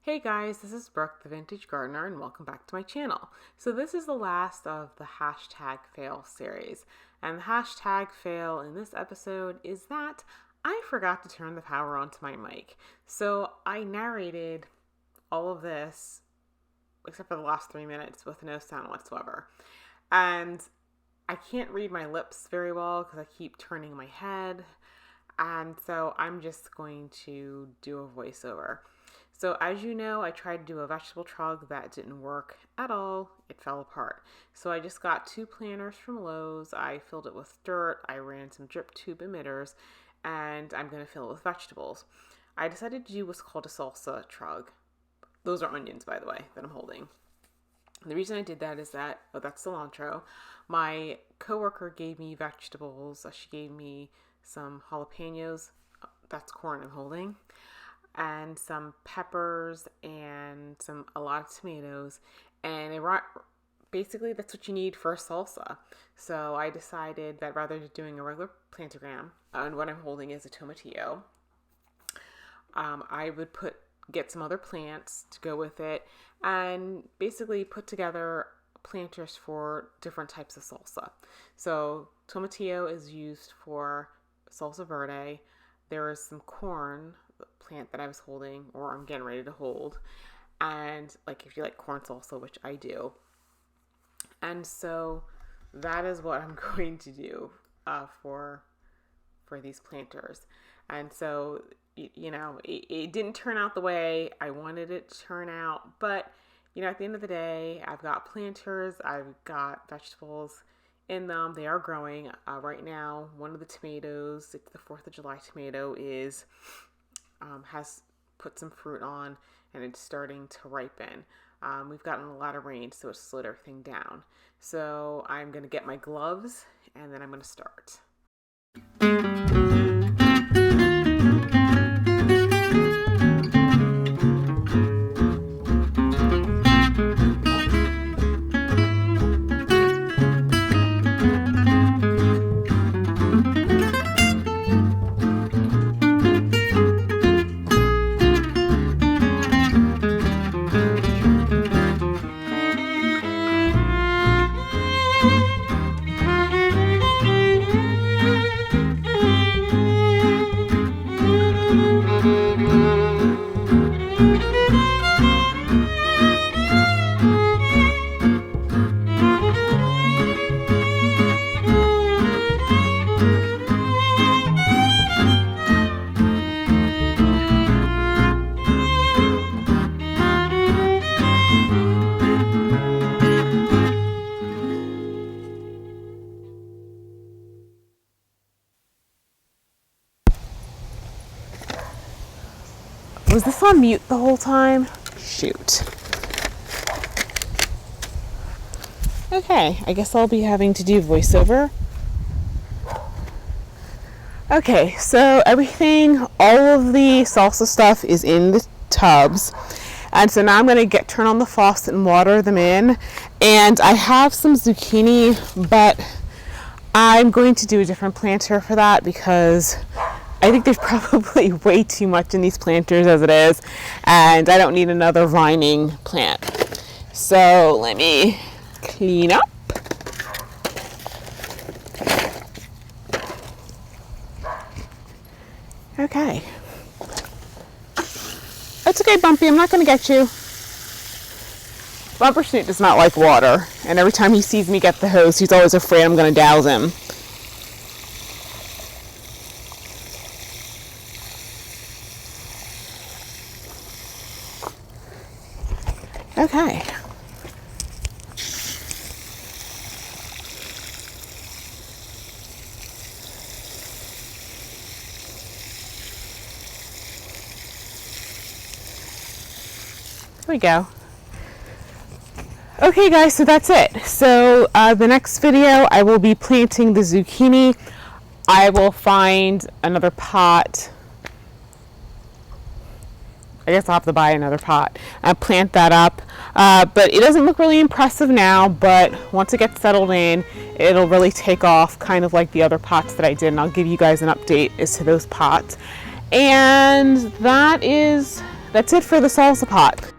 Hey guys, this is Brooke, the Vintage Gardener, and welcome back to my channel. So this is the last of the hashtag fail series. And the hashtag fail in this episode is that I forgot to turn the power on to my mic. So I narrated all of this, except for the last 3 minutes, with no sound whatsoever. And I can't read my lips very well because I keep turning my head. And so I'm just going to do a voiceover. So as you know, I tried to do a vegetable trug that didn't work at all. It fell apart. So I just got 2 planters from Lowe's. I filled it with dirt. I ran some drip tube emitters, and I'm going to fill it with vegetables. I decided to do what's called a salsa trug. Those are onions, by the way, that I'm holding. And the reason I did that is that, that's cilantro. My coworker gave me vegetables. She gave me some jalapenos. That's corn I'm holding. And some peppers and a lot of tomatoes, and basically that's what you need for a salsa. So I decided that rather than doing a regular plantogram, and what I'm holding is a tomatillo, I would get some other plants to go with it and basically put together planters for different types of salsa. So tomatillo is used for salsa verde. There is some corn plant that I was holding, or I'm getting ready to hold, and like if you like corn salsa, which I do. And so that is what I'm going to do for these planters. And so it didn't turn out the way I wanted it to turn out, but at the end of the day, I've got planters, I've got vegetables in them. They are growing right now. One of the tomatoes, it's the 4th of July tomato, has put some fruit on, and it's starting to ripen. We've gotten a lot of rain, so it slowed everything down. So I'm going to get my gloves, and then I'm going to start. Was this on mute the whole time? Shoot. Okay, I guess I'll be having to do voiceover. Okay, so all of the salsa stuff is in the tubs. And so now I'm going to turn on the faucet and water them in. And I have some zucchini, but I'm going to do a different planter for that because I think there's probably way too much in these planters as it is, and I don't need another vining plant. So let me clean up. Okay. It's okay, Bumpy, I'm not going to get you. Bumper Snoot does not like water, and every time he sees me get the hose, he's always afraid I'm going to douse him. Okay. Here we go. Okay guys, so that's it. So the next video I will be planting the zucchini. I will find another pot. I guess I'll have to buy another pot and plant that up. But it doesn't look really impressive now, but once it gets settled in, it'll really take off, kind of like the other pots that I did, and I'll give you guys an update as to those pots. And that is That's it for the salsa pot.